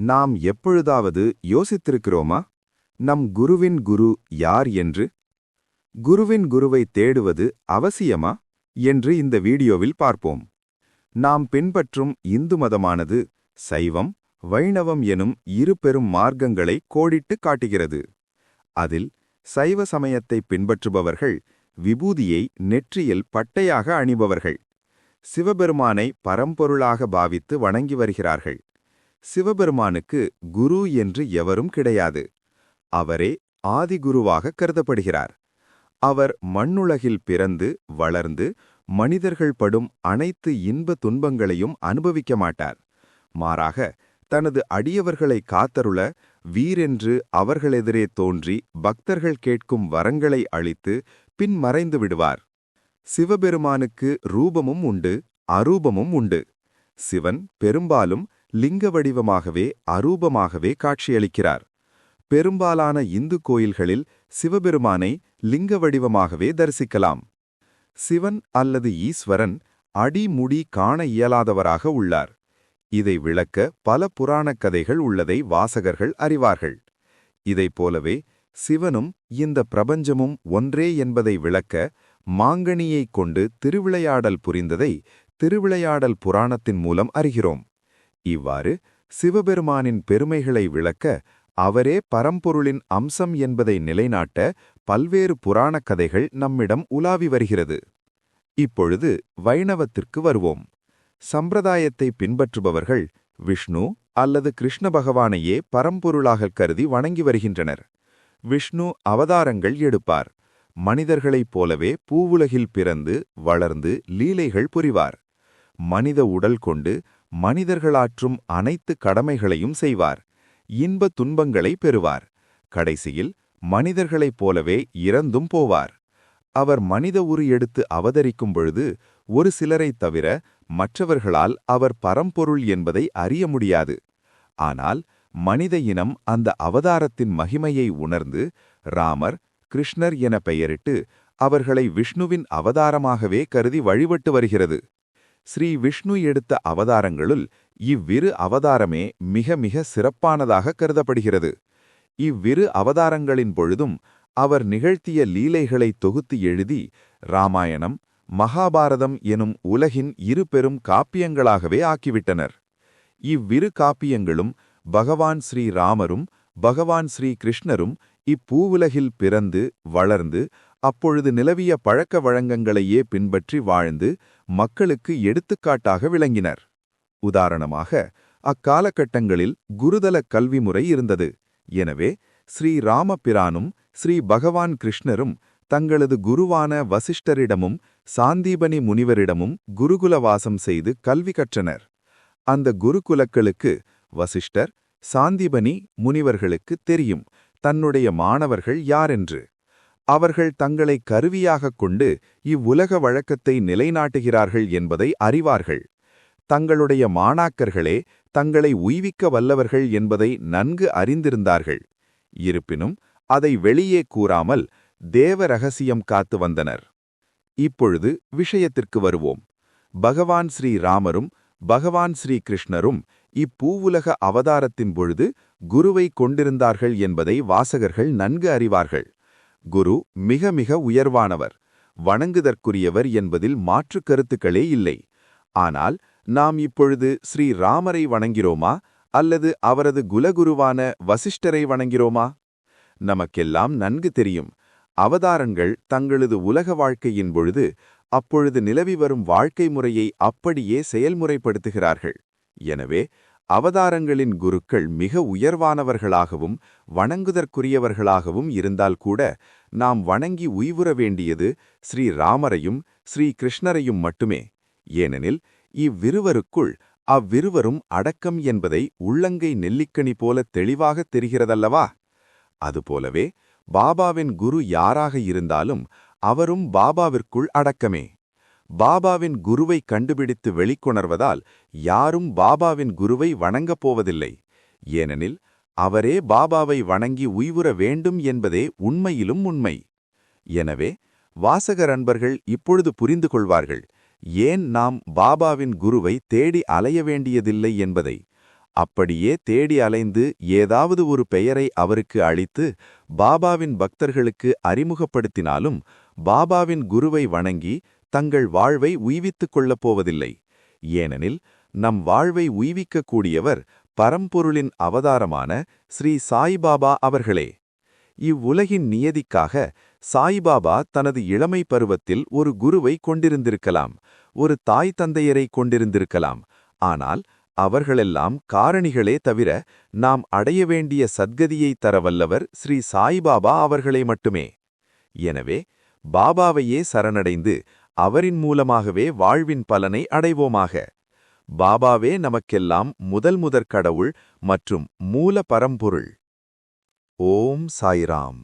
நாம் எப்பொழுதாவது யோசித்திருக்கிறோமா நம் குருவின் குரு யார் என்று? குருவின் குருவை தேடுவது அவசியமா என்று இந்த வீடியோவில் பார்ப்போம். நாம் பின்பற்றும் இந்து மதமானது சைவம், வைணவம் எனும் இரு பெரும் மார்க்கங்களை கோடிட்டு காட்டுகிறது. அதில் சைவ சமயத்தை பின்பற்றுபவர்கள் விபூதியை நெற்றியில் பட்டையாக அணிபவர்கள். சிவபெருமானை பரம்பொருளாக பாவித்து வணங்கி வருகிறார்கள். சிவபெருமானுக்கு குரு என்று எவரும் கிடையாது. அவரே ஆதிகுருவாக கருதப்படுகிறார். அவர் மண்ணுலகில் பிறந்து வளர்ந்து மனிதர்கள் படும் அனைத்து இன்ப துன்பங்களையும் அனுபவிக்க மாட்டார். மாறாக தனது அடியவர்களை காத்தருள வீரென்று அவர்களெதிரே தோன்றி பக்தர்கள் கேட்கும் வரங்களை அளித்து பின் மறைந்து விடுவார். சிவபெருமானுக்கு ரூபமும் உண்டு, அரூபமும் உண்டு. சிவன் பெரும்பாலும் லிங்க வடிவமாகவே அரூபமாகவே காட்சியளிக்கிறார். பெரும்பாலான இந்து கோயில்களில் சிவபெருமானை லிங்க வடிவமாகவே தரிசிக்கலாம். சிவன் அல்லது ஈஸ்வரன் அடிமுடி காண இயலாதவராக உள்ளார். இதை விளக்க பல புராணக் கதைகள் உள்ளதை வாசகர்கள் அறிவார்கள். இதைப் போலவே சிவனும் இந்த பிரபஞ்சமும் ஒன்றே என்பதை விளக்க மாங்கனியைக் கொண்டு திருவிளையாடல் புரிந்ததை திருவிளையாடல் புராணத்தின் மூலம் அறிகிறோம். இவ்வாறு சிவபெருமானின் பெருமைகளை விளக்க அவரே பரம்பொருளின் அம்சம் என்பதை நிலைநாட்ட பல்வேறு புராணக் கதைகள் நம்மிடம் உலாவி வருகிறது. இப்பொழுது வைணவத்திற்கு வருவோம். சம்பிரதாயத்தை பின்பற்றுபவர்கள் விஷ்ணு அல்லது கிருஷ்ண பகவானையே பரம்பொருளாக கருதி வணங்கி வருகின்றனர். விஷ்ணு அவதாரங்கள் எடுப்பார். மனிதர்களைப் போலவே பூவுலகில் பிறந்து வளர்ந்து லீலைகள் புரிவார். மனித உடல் கொண்டு மனிதர்களாற்றும் அனைத்து கடமைகளையும் செய்வார். இன்ப துன்பங்களை பெறுவார். கடைசியில் மனிதர்களைப் போலவே இறந்தும் போவார். அவர் மனித உரு எடுத்து அவதரிக்கும் பொழுது ஒரு சிலரைத் தவிர மற்றவர்களால் அவர் பரம்பொருள் என்பதை அறிய முடியாது. ஆனால் மனித இனம் அந்த அவதாரத்தின் மகிமையை உணர்ந்து ராமர், கிருஷ்ணர் என பெயரிட்டு அவர்களை விஷ்ணுவின் அவதாரமாகவே கருதி வழிபட்டு வருகிறது. ஸ்ரீ விஷ்ணு எடுத்த அவதாரங்களுள் இவ்விரு அவதாரமே மிக மிக சிறப்பானதாக கருதப்படுகிறது. இவ்விரு அவதாரங்களின் பொழுதும் அவர் நிகழ்த்திய லீலைகளை தொகுத்து எழுதி இராமாயணம், மகாபாரதம் எனும் உலகின் இரு பெரும் காப்பியங்களாகவே ஆக்கிவிட்டனர். இவ்விரு காப்பியங்களும் பகவான் ஸ்ரீ ராமரும் பகவான் ஸ்ரீ கிருஷ்ணரும் இப்பூவுலகில் பிறந்து வளர்ந்து அப்பொழுது நிலவிய பழக்க வழக்கங்களையே பின்பற்றி வாழ்ந்து மக்களுக்கு எடுத்துக்காட்டாக விளங்கினர். உதாரணமாக அக்காலகட்டங்களில் குருதல கல்வி முறை இருந்தது. எனவே ஸ்ரீ ராமபிரானும் ஸ்ரீ பகவான் கிருஷ்ணரும் தங்களது குருவான வசிஷ்டரிடமும் சாந்தீபனி முனிவரிடமும் குருகுல வாசம் செய்து கல்வி கற்றனர். அந்த குருகுலக்களுக்கு வசிஷ்டர், சாந்தீபனி முனிவர்களுக்கு தெரியும் தன்னுடைய மாணவர்கள் யாரென்று. அவர்கள் தங்களை கருவியாகக் கொண்டு இவ்வுலக வழக்கத்தை நிலைநாட்டுகிறார்கள் என்பதை அறிவார்கள். தங்களுடைய மாணாக்கர்களே தங்களை உய்விக்க வல்லவர்கள் என்பதை நன்கு அறிந்திருந்தார்கள். இருப்பினும் அதை வெளியே கூறாமல் தேவ ரகசியம் காத்து வந்தனர். இப்பொழுது விஷயத்திற்கு வருவோம். பகவான் ஸ்ரீ ராமரும் பகவான் ஸ்ரீ கிருஷ்ணரும் இப்பூவுலக அவதாரத்தின் பொழுது குருவை கொண்டிருந்தார்கள் என்பதை வாசகர்கள் நன்கு அறிவார்கள். குரு மிக மிக உயர்வானவர், வணங்குதற்குரியவர் என்பதில் மாற்று கருத்துக்களே இல்லை. ஆனால் நாம் இப்பொழுது ஸ்ரீ ராமரை வணங்கிறோமா அல்லது அவரது குலகுருவான வசிஷ்டரை வணங்கிறோமா? நமக்கெல்லாம் நன்கு தெரியும், அவதாரங்கள் தங்களது உலக வாழ்க்கையின் பொழுது அப்பொழுது நிலவி வரும் வாழ்க்கை முறையை அப்படியே செயல்முறைப்படுத்துகிறார்கள். எனவே அவதாரங்களின் குருக்கள் மிக உயர்வானவர்களாகவும் வணங்குதற்குரியவர்களாகவும் இருந்தால் கூட நாம் வணங்கி உய்வுற வேண்டியது ஸ்ரீ ராமரையும் ஸ்ரீ கிருஷ்ணரையும் மட்டுமே. ஏனெனில் இவ்விருவருக்குள் அவ்விருவரும் அடக்கம் என்பதை உள்ளங்கை நெல்லிக்கனி போல தெளிவாகத் தெரிகிறதல்லவா? அதுபோலவே பாபாவின் குரு யாராக இருந்தாலும் அவரும் பாபாவிற்குள் அடக்கமே. பாபாவின் குருவை கண்டுபிடித்து வெளிக்கொணர்வதால் யாரும் பாபாவின் குருவை வணங்கப் போவதில்லை. ஏனெனில் அவரே பாபாவை வணங்கி உய்வுற வேண்டும் என்பதே உண்மையிலும் உண்மை. எனவே வாசகர் அன்பர்கள் இப்பொழுது புரிந்து கொள்வார்கள் ஏன் நாம் பாபாவின் குருவை தேடி அலைய வேண்டியதில்லை என்பதை. அப்படியே தேடி அலைந்து ஏதாவது ஒரு பெயரை அவருக்கு அளித்து பாபாவின் பக்தர்களுக்கு அறிமுகப்படுத்தினாலும் பாபாவின் குருவை வணங்கி தங்கள் வாழ்வை உய்வித்துக் கொள்ளப் போவதில்லை. ஏனெனில் நம் வாழ்வை உய்விக்கக்கூடியவர் பரம்பொருளின் அவதாரமான ஸ்ரீ சாய்பாபா அவர்களே. இவ்வுலகின் நியதிக்காக சாய்பாபா தனது இளமை பருவத்தில் ஒரு குருவை கொண்டிருந்திருக்கலாம், ஒரு தாய் தந்தையரை கொண்டிருந்திருக்கலாம். ஆனால் அவர்களெல்லாம் காரணிகளே தவிர நாம் அடைய வேண்டிய சத்கதியை தர வல்லவர் ஸ்ரீ சாய்பாபா அவர்களே மட்டுமே. எனவே பாபாவையே சரணடைந்து அவரின் மூலமாகவே வாழ்வின் பலனை அடைவோமாக. பாபாவே நமக்கெல்லாம் முதற் கடவுள் மற்றும் மூல பரம்பொருள். ஓம் சாய்ராம்.